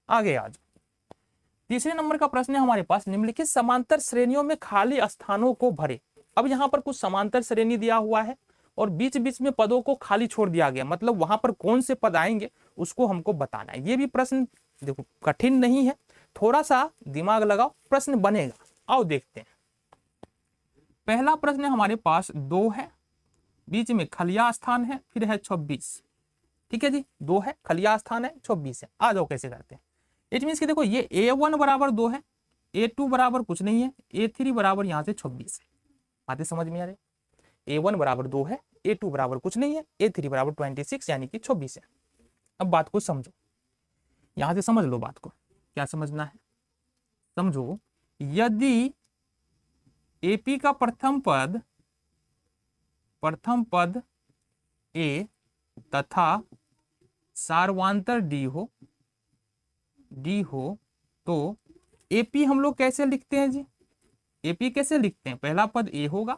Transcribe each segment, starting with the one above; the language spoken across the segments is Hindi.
आगे आ जाओ। तीसरे नंबर का प्रश्न है हमारे पास, निम्नलिखित समांतर श्रेणियों में खाली स्थानों को भरे। अब यहाँ पर कुछ समांतर श्रेणी दिया हुआ है और बीच बीच में पदों को खाली छोड़ दिया गया, मतलब वहां पर कौन से पद आएंगे उसको हमको बताना है। ये भी प्रश्न देखो कठिन नहीं है, थोड़ा सा दिमाग लगाओ, प्रश्न बनेगा। आओ देखते हैं। पहला प्रश्न हमारे पास 2 है, बीच में खलिया स्थान है, फिर है 26। ठीक है जी, 2 है, खलिया स्थान है, 26 है। आ जाओ कैसे करते हैं। इट मीन कि देखो ये A1 बराबर 2 है, A2 बराबर कुछ नहीं है, A3 बराबर यहाँ से 26 है। बातें समझ में आ रही। A1 बराबर 2 है, A2 बराबर कुछ नहीं है, A3 बराबर 26 यानी कि 26 है। अब बात को समझो, यहां से समझ लो बात को। क्या समझना है, समझो। यदि AP का प्रथम पद A तथा सार्वंतर D हो तो AP हम लोग कैसे लिखते हैं जी। AP कैसे लिखते हैं, पहला पद A होगा,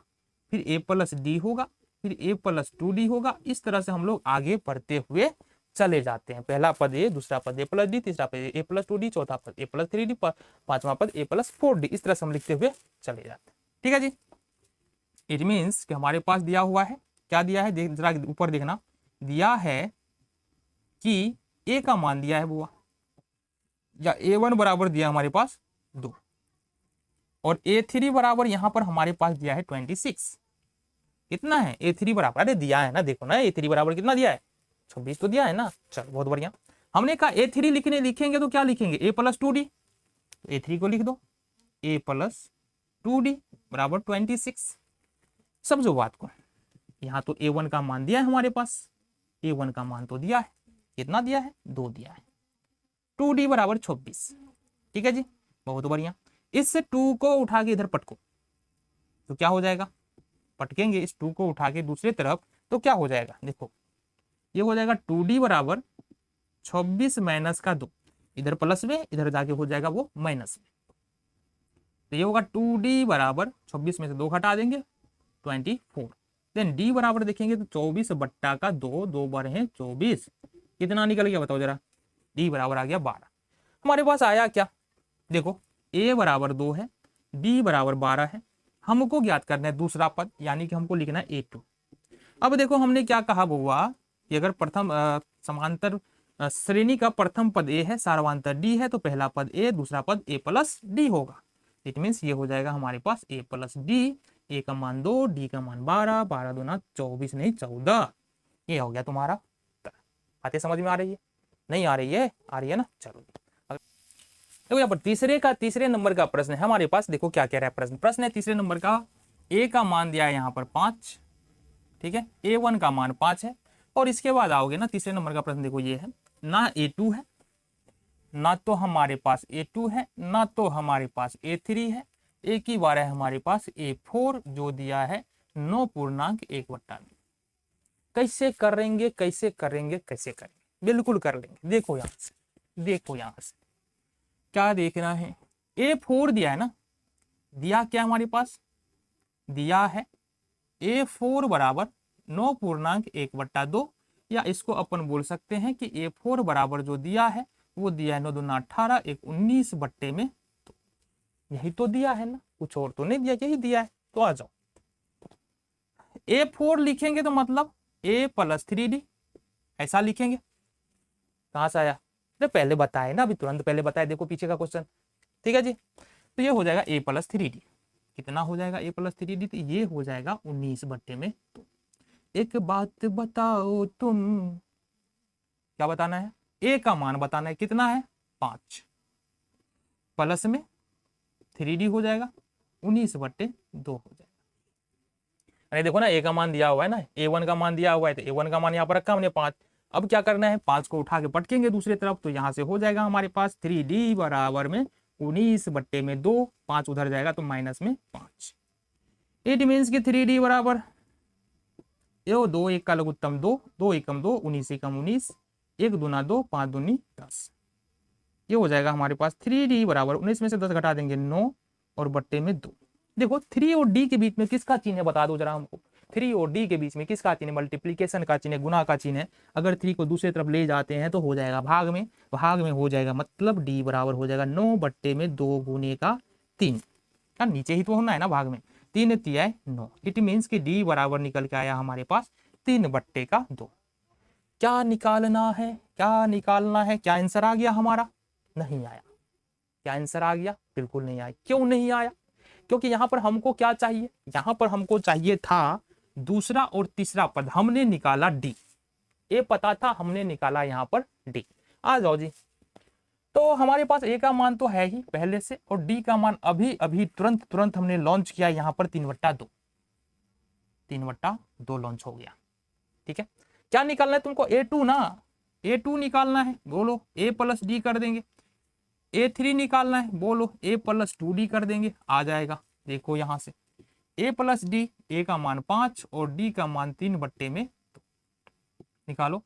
फिर A प्लस D होगा, फिर A प्लस 2D होगा। इस तरह से हम लोग आगे बढ़ते हुए चले जाते हैं। पहला पद A, दूसरा पद A प्लस D, तीसरा पद A प्लस 2D, चौथा पद A प्लस 3D, पांचवा पद A प्लस 4D। इस तरह से हम लिखते हुए चले जाते हैं। ठीक है जी। इट मीन्स कि हमारे पास दिया हुआ है, क्या दिया है, जरा ऊपर देखना, दिया है कि A का मान दिया है बुआ, या A1 बराबर दिया हमारे पास 2 और A3 बराबर यहां पर हमारे पास दिया है 26। कितना है A3 बराबर, अरे दिया है ना, देखो ना A3 बराबर कितना दिया है, 26 तो दिया है ना। चलो बहुत बढ़िया। हमने कहा A3 लिखेंगे तो क्या लिखेंगे, A प्लस 2D, तो A3 को लिख दो A प्लस 2D बराबर 26। समझो बात को। यहाँ तो A1 का मान दिया है हमारे पास, A1 का मान तो दिया है, कितना दिया है, 2 दिया है, 2D बराबर 26। ठीक है जी, बहुत बढ़िया। इस 2 को उठा के इधर पटको तो क्या हो जाएगा, पटकेंगे इस 2 को उठा के दूसरी तरफ तो क्या हो जाएगा, देखो ये हो जाएगा 2D बराबर 26 माइनस का 2, इधर प्लस में, इधर जाके हो जाएगा वो माइनस में। तो ये होगा 2D बराबर 26 में से 2 घटा देंगे 24। देन D बराबर देखेंगे तो 24 बट्टा का 2, 2 बार है 24, कितना निकल गया बताओ जरा, D बराबर आ गया 12। हमारे पास आया क्या, देखो A बराबर 2 है, D बराबर 12 है, हमको ज्ञात करना है दूसरा पद, यानी कि हमको लिखना है A2। अब देखो हमने क्या कहा बुआ कि अगर प्रथम समांतर श्रेणी का प्रथम पद A है, सार्वंतर D है, तो पहला पद A, दूसरा पद A प्लस D होगा। इट मीन्स ये हो जाएगा हमारे पास A प्लस D, A का मान 2, D का मान 12, 12 दूना 24 नहीं 14। ये हो गया तुम्हारा उत्तर। बातें समझ में आ रही है, नहीं आ रही है, आ रही है ना। चलो देखो यहाँ पर तीसरे नंबर का प्रश्न है हमारे पास। देखो क्या कह रहा है प्रश्न है तीसरे नंबर का, A का मान दिया है यहाँ पर 5। ठीक है, A1 का मान 5 है। और इसके बाद आओगे ना तीसरे नंबर का प्रश्न, देखो ये है ना, A2 है ना, तो हमारे पास A2 है ना, तो हमारे पास A3 है, एक ही बार है हमारे पास A4 जो दिया है 9 पूर्णांक 1/2। कैसे करेंगे कैसे करेंगे कैसे करेंगे, बिल्कुल कर लेंगे। देखो यहां से, देखो यहां से क्या देखना है, A4 दिया है ना, दिया क्या हमारे पास, दिया है A4 बराबर 9 पूर्णांक 1/2, या इसको अपन बोल सकते हैं कि A4 बराबर जो दिया है वो दिया है 9 दूना 18, 1 19 बट्टे में 2। यही तो दिया है ना, कुछ और तो नहीं दिया, यही दिया है। तो आ जाओ, A4 लिखेंगे तो मतलब A प्लस 3D ऐसा लिखेंगे। कहां से आया, अरे पहले बताए ना, अभी तुरंत पहले बताए, देखो पीछे का क्वेश्चन। ठीक है जी, तो ये हो जाएगा A प्लस 3D। कितना हो जाएगा A प्लस 3D, तो ये हो जाएगा 19 बट्टे में 2। एक बात बताओ तुम, क्या बताना है, A का मान बताना है, कितना है 5, प्लस में 3D हो जाएगा 19 बट्टे 2 हो जाएगा। अरे देखो ना A का मान दिया हुआ है ना, A1 का मान दिया हुआ है, तो A1 का मान यहाँ पर रखा हमने 5। अब क्या करना है, 5 को उठा के पटकेंगे दूसरी तरफ, तो यहाँ से हो जाएगा हमारे पास 3D बराबर में 19 बट्टे में 2, 5 उधर जाएगा तो माइनस में 5। इट मीन्स की 3D बराबर 2 1 का लघुत्तम 2, 2 एकम 2, 19 एकम 19, 1 दूना 2, 5 दूनी 10। ये हो जाएगा हमारे पास 3D बराबर 19 में से 10 घटा देंगे 9 और बट्टे में 2। देखो 3 और D के बीच में किसका चिन्ह है बता दो जरा हमको, 3 और d के बीच में किसका चिन्ह है, मल्टीप्लीकेशन का चिन्ह है, गुना का चिन्ह है। अगर 3 को दूसरी तरफ ले जाते हैं तो हो जाएगा भाग में, भाग में हो जाएगा, मतलब d बराबर हो जाएगा 9/2 गुने का 3 का, नीचे ही तो होना है ना भाग में, 3 तिया 9। इट मीन्स कि d बराबर निकल के आया हमारे पास 3/2। क्या निकालना है, क्या निकालना है, क्या आंसर आ गया हमारा, नहीं आया। क्या आंसर आ गया, बिल्कुल नहीं आया। क्यों नहीं आया, क्योंकि यहां पर हमको क्या चाहिए, यहां पर हमको चाहिए था दूसरा और तीसरा पद, हमने निकाला डी, ये पता था, हमने निकाला यहां पर डी। आ जाओ जी, तो हमारे पास ए का मान तो है ही पहले से, और डी का मान अभी अभी तुरंत तुरंत हमने लॉन्च किया यहां पर 3/2, 3/2 लॉन्च हो गया। ठीक है, क्या निकालना है तुमको, A2 ना, A2 निकालना है, बोलो A + D कर देंगे। A3 निकालना है, बोलो A + 2D कर देंगे, आ जाएगा। देखो यहां से A + D, A का मान 5 और D का मान 3/2 निकालो।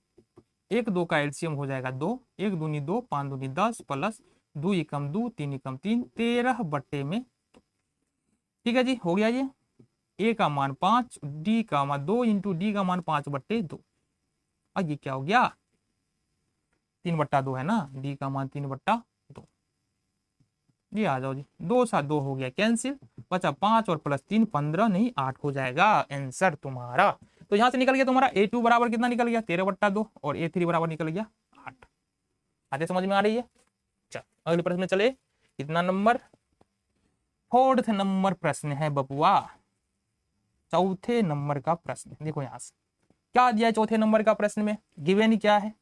1 2 का एलसीएम हो जाएगा 2, 1 दूनी 2, 5 दूनी 10 प्लस 2 एकम 2, 3 एकम 3, 13/2। ठीक है जी, हो गया ये। A का मान 5, D का मान 2 इंटू D का मान 5/2। अब ये क्या हो गया, 3/2 है ना, D का मान 3/2। ये आ जाओ जी, 2 7 2 हो गया कैंसिल, बचा 5 और प्लस 3 15 नहीं 8 हो जाएगा आंसर तुम्हारा। तो यहां से निकल गया तुम्हारा A2 बराबर कितना निकल गया 13/2 और A3 बराबर निकल गया 8। आते समझ में आ रही है। चल अगले प्रश्न में चले, कितना नंबर, 4th नंबर प्रश्न है बबुआ, चौथे नंबर का प्रश्न। देखो यहां से क्या दिया है चौथे नंबर का प्रश्न में, गिवन क्या है,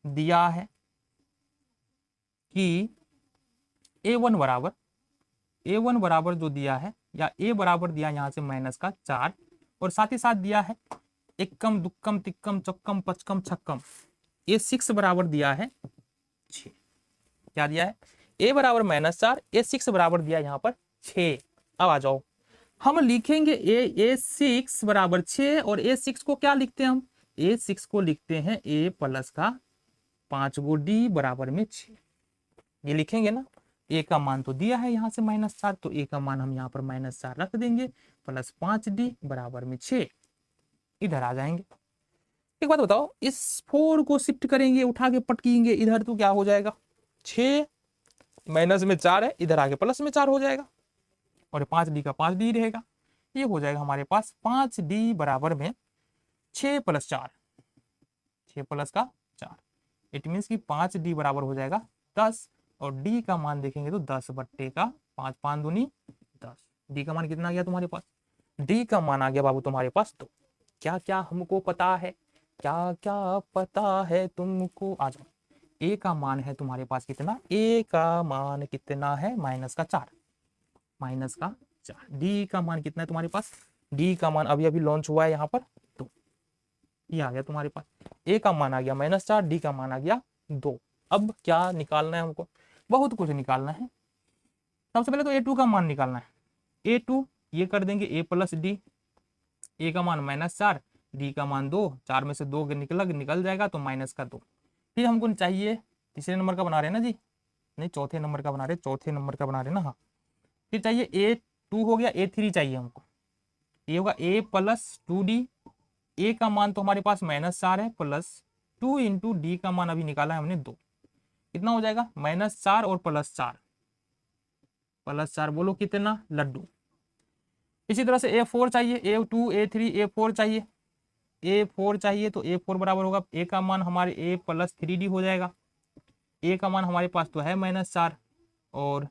दिया है कि A1 बराबर जो दिया है, या A बराबर दिया यहाँ से -4, और साथ ही साथ दिया है एकम दुक्कम तिक्कम चक्कम पचकम छक्कम, A6 बराबर दिया है 6। क्या दिया है, A बराबर -4, A6 बराबर दिया यहाँ पर 6। अब आ जाओ, हम लिखेंगे A6 बराबर 6, और A6 को क्या लिखते हैं हम, A6 को लिखते हैं A प्लस का 5 गो D बराबर में 6, ये लिखेंगे ना। A का मान तो दिया है यहाँ से -4, तो A का मान हम यहाँ पर -4 रख देंगे, प्लस 5D बराबर में 6, इधर आ जाएंगे। एक बात बताओ, इस 4 को शिफ्ट करेंगे, उठा के पटकेंगे इधर, तो क्या हो जाएगा, 6 माइनस में 4 है, इधर आके प्लस में 4 हो जाएगा, और 5D का 5D रहेगा। ये हो जाएगा हमारे पास 5D बराबर में 6 + 4, 6 + का 4। इट मीन्स कि 5D बराबर हो जाएगा 10, और D का मान देखेंगे तो 10/5, 5 दूनी 10। D का मान कितना आ गया तुम्हारे पास, D का मान आ गया बाबू तुम्हारे पास। तो क्या क्या हमको पता है, क्या क्या पता है तुमको, आ जाओ। A का मान है तुम्हारे पास कितना, A का मान कितना है -4, -4। D का मान कितना है तुम्हारे पास, D का मान अभी अभी लॉन्च हुआ है यहाँ पर, तो ये आ गया तुम्हारे पास। A का मान आ गया -4, D का मान आ गया 2। अब क्या निकालना है हमको, बहुत कुछ निकालना है। सबसे पहले तो A2 का मान निकालना है। A2 ये कर देंगे A + D, A का मान -4, D का मान 2, 4 में से 2 निकल जाएगा तो -2। फिर हमको चाहिए, तीसरे नंबर का बना रहे हैं ना जी, नहीं चौथे नंबर का बना रहे, चौथे नंबर का बना रहे ना, हाँ। फिर चाहिए A2 हो गया, A3 चाहिए हमको, ये होगा A + 2D। A का मान तो हमारे पास -4 है, प्लस 2 इंटू D का मान अभी निकाला है हमने 2, कितना हो जाएगा -4 और +4, +4 बोलो कितना, लड्डू। इसी तरह से A4 चाहिए, A2 A3 A4 चाहिए, A4 चाहिए, तो A4 बराबर होगा, A का मान हमारे A + 3D हो जाएगा। A का मान हमारे पास तो है -4, और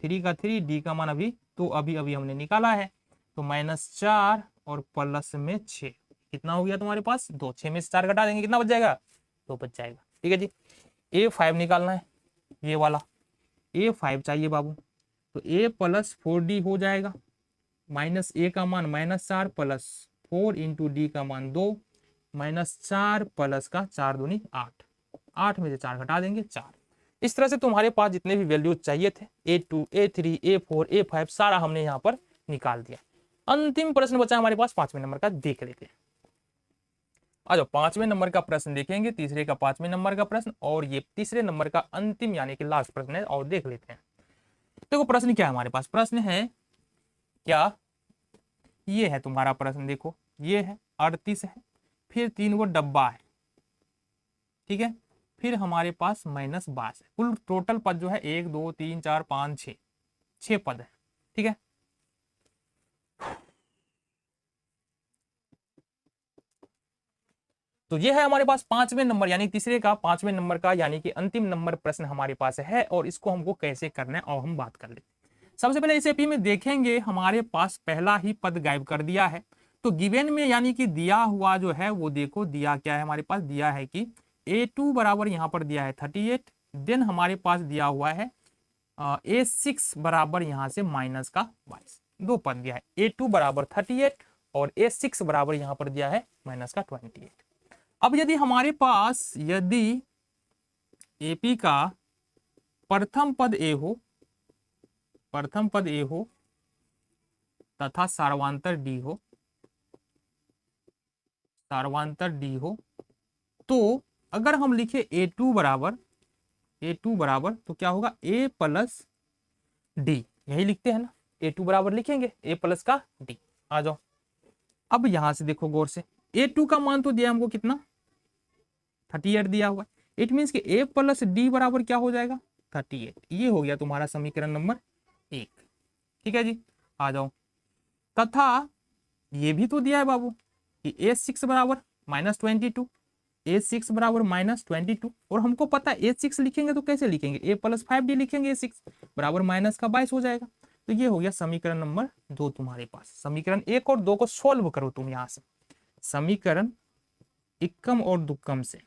3 का 3, D का मान अभी तो अभी हमने निकाला है, तो -4 और प्लस में 6, कितना हो गया तुम्हारे पास 2, 6 में से 4 घटा देंगे, कितना बच जाएगा, 2 बच जाएगा। ठीक है जी, A5 निकालना है, ये वाला A5 चाहिए बाबू, तो A + 4D हो जाएगा, -A का मान -4 प्लस 4 इंटू D का मान 2, -4 प्लस का 4 दूनी 8, 8 में से 4 घटा देंगे 4। इस तरह से तुम्हारे पास जितने भी वैल्यूज चाहिए थे A2 A3 A4 A5 सारा हमने यहाँ पर निकाल दिया। अंतिम प्रश्न बचा हमारे पास 5वें नंबर का, देख लेते हैं। आ जाओ 5वें नंबर का प्रश्न देखेंगे, तीसरे का 5वें नंबर का प्रश्न, और ये तीसरे नंबर का अंतिम यानी कि लास्ट प्रश्न है, और देख लेते हैं। देखो प्रश्न क्या है हमारे पास, प्रश्न है क्या, ये है तुम्हारा प्रश्न, देखो ये है 38 है, फिर 3 वो डब्बा है, ठीक है, फिर हमारे पास -22 है। कुल टोटल पद जो है 1 2 3 4 5 6, 6 पद है, ठीक है। तो ये है हमारे पास 5वें नंबर यानी तीसरे का 5वें नंबर का यानी कि अंतिम नंबर प्रश्न हमारे पास है, और इसको हमको कैसे करना है और हम बात कर लेते हैं। सबसे पहले इस एपी में देखेंगे हमारे पास पहला ही पद गायब कर दिया है। तो गिवन में यानी कि दिया हुआ जो है वो देखो दिया क्या है, हमारे पास दिया है कि A2 बराबर यहाँ पर दिया है 38, देन हमारे पास दिया हुआ है A6 बराबर यहाँ से -22, दो पद दिया है। A2 बराबर 38 और A6 बराबर यहाँ पर दिया है -28। अब यदि हमारे पास यदि एपी का प्रथम पद ए हो, प्रथम पद ए हो तथा सार्वांतर डी हो, सार्वांतर डी हो, तो अगर हम लिखे A2 बराबर तो क्या होगा A प्लस डी, यही लिखते हैं ना, A2 बराबर लिखेंगे A प्लस का डी। आ जाओ, अब यहां से देखो गौर से, A2 का मान तो दिया हमको कितना 38 दिया हुआ है, इट मीन्स कि A प्लस डी बराबर क्या हो जाएगा 38। ये हो गया तुम्हारा समीकरण नंबर 1, ठीक है जी। आ जाओ, तथा ये भी तो दिया है बाबू कि A6 बराबर -22, A6 बराबर -22, और हमको पता है A6 लिखेंगे तो कैसे लिखेंगे A प्लस 5D लिखेंगे, A6 बराबर -22 हो जाएगा। तो ये हो गया समीकरण नंबर 2 तुम्हारे पास। समीकरण 1 और 2 को सोल्व करो तुम यहां से, समीकरण इक्कम और दुक्कम से।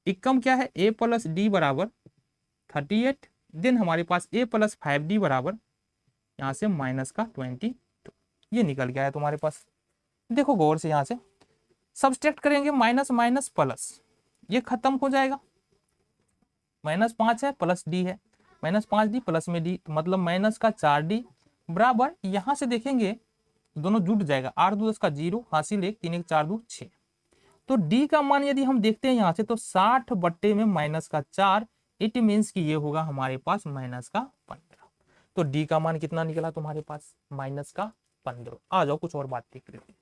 इक्कम क्या है A प्लस डी बराबर 38, देन हमारे पास A प्लस 5D बराबर यहाँ से -22, ये निकल गया है तुम्हारे पास। देखो गौर से, यहां से सब्सट्रैक्ट करेंगे माइनस माइनस प्लस, ये खत्म हो जाएगा, -5 है प्लस डी है, -5D प्लस में डी, तो मतलब -4D बराबर, यहां से देखेंगे दोनों जुट जाएगा, 8 2 10 का 0 हासिल 1 3 1 4 2 6। तो डी का मान यदि हम देखते हैं यहां से तो 60 बट्टे में -4, इट मीन्स कि ये होगा हमारे पास -15। तो डी का मान कितना निकला तुम्हारे पास -15। आ जाओ कुछ और बात देख लेते हैं।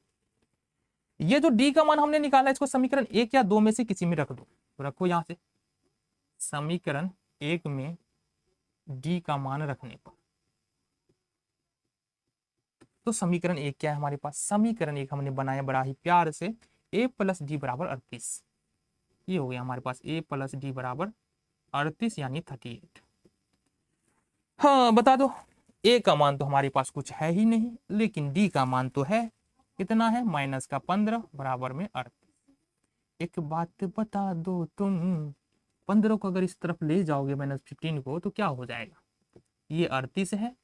ये जो डी का मान हमने निकाला इसको समीकरण 1 या 2 में से किसी में रख दो, तो रखो यहां से, समीकरण 1 में डी का मान रखने पर, तो समीकरण 1 क्या है हमारे पास, समीकरण 1 हमने बनाया बड़ा ही प्यार से, A प्लस डी बराबर 38। ये हो गया हमारे पास A प्लस डी बराबर 38 यानी 38। हाँ बता दो, A का मान तो हमारे पास कुछ है ही नहीं, लेकिन D का मान तो है, कितना है -15 बराबर में 38। एक बात बता दो तुम, 15 को अगर इस तरफ ले जाओगे -15 को तो क्या हो जाएगा, ये 38 है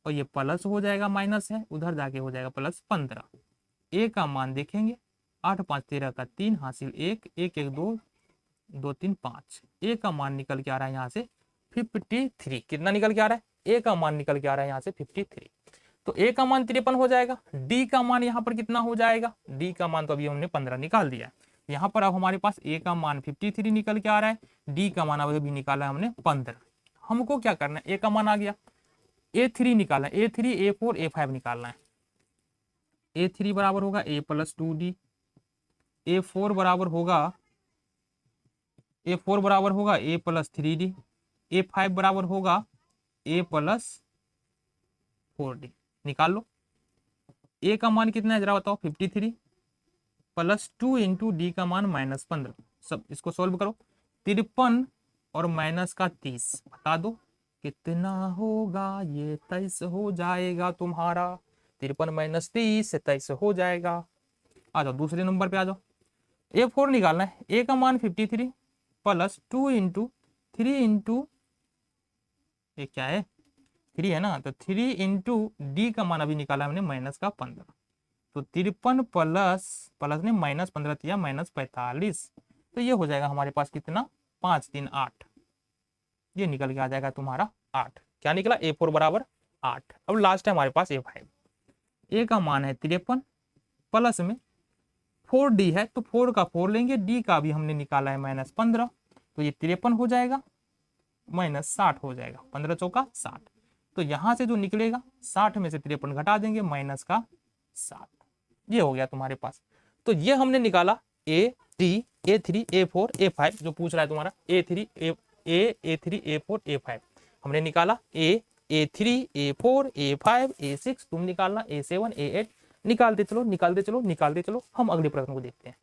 और ये प्लस हो जाएगा, माइनस है उधर जाके हो जाएगा +15। A का मान देखेंगे 8 5 13 का 3 हासिल 1 1 1 2 2 3 5। A का मान निकल के आ रहा है यहाँ से 53। कितना निकल के आ रहा है, A का मान निकल के आ रहा है यहाँ से 53। तो A का मान 53 हो जाएगा। D का मान यहाँ पर कितना हो जाएगा, D का मान तो अभी हमने 15 निकाल दिया है, यहाँ पर अब हमारे पास A का मान 53 निकल के आ रहा है, D का मान अभी निकाला है हमने 15। हमको क्या करना है, A का मान आ गया, A3 निकालना है, A3 A4 A5 निकालना है। A3 बराबर होगा A प्लस 2D, A4 बराबर होगा A प्लस 3D, A5 बराबर होगा A प्लस 4D। निकाल लो, A का मान कितना है जरा बताओ, 53 प्लस 2 इंटू डी का मान -15। सब इसको सोल्व करो, 53 और माइनस का 30, बता दो कितना होगा, ये 23 हो जाएगा तुम्हारा। 53 माइनस 30 से 23 हो जाएगा। आ जाओ दूसरे नंबर पे आ जाओ, A4 निकालना है। A का मान 53 प्लस 2 इंटू 3 इंटू, ये क्या है 3 है ना, तो 3 इंटू डी का मान अभी निकाला हमने -15। तो 53 प्लस ने -15 दिया -45, तो ये हो जाएगा हमारे पास कितना 5 3 8, ये निकल के आ जाएगा तुम्हारा 8। क्या निकला, A4 बराबर 8। अब लास्ट है हमारे पास A5। A का मान है 53 प्लस में 4D है तो 4 का 4 लेंगे, D का भी हमने निकाला है -15, तो ये 53 हो जाएगा -60 हो जाएगा, 15 चौका 60। तो यहां से जो निकलेगा 60 में से 53 घटा देंगे -60। ये हो गया तुम्हारे पास। तो ये हमने निकाला A3 A3 A4 A5 जो पूछ रहा है तुम्हारा A3 A3 A4 A5 हमने निकाला A3 A4 A5 A6 तुम निकालना A7 A8 निकालते चलो निकालते चलो निकालते चलो। हम अगले प्रश्न को देखते हैं।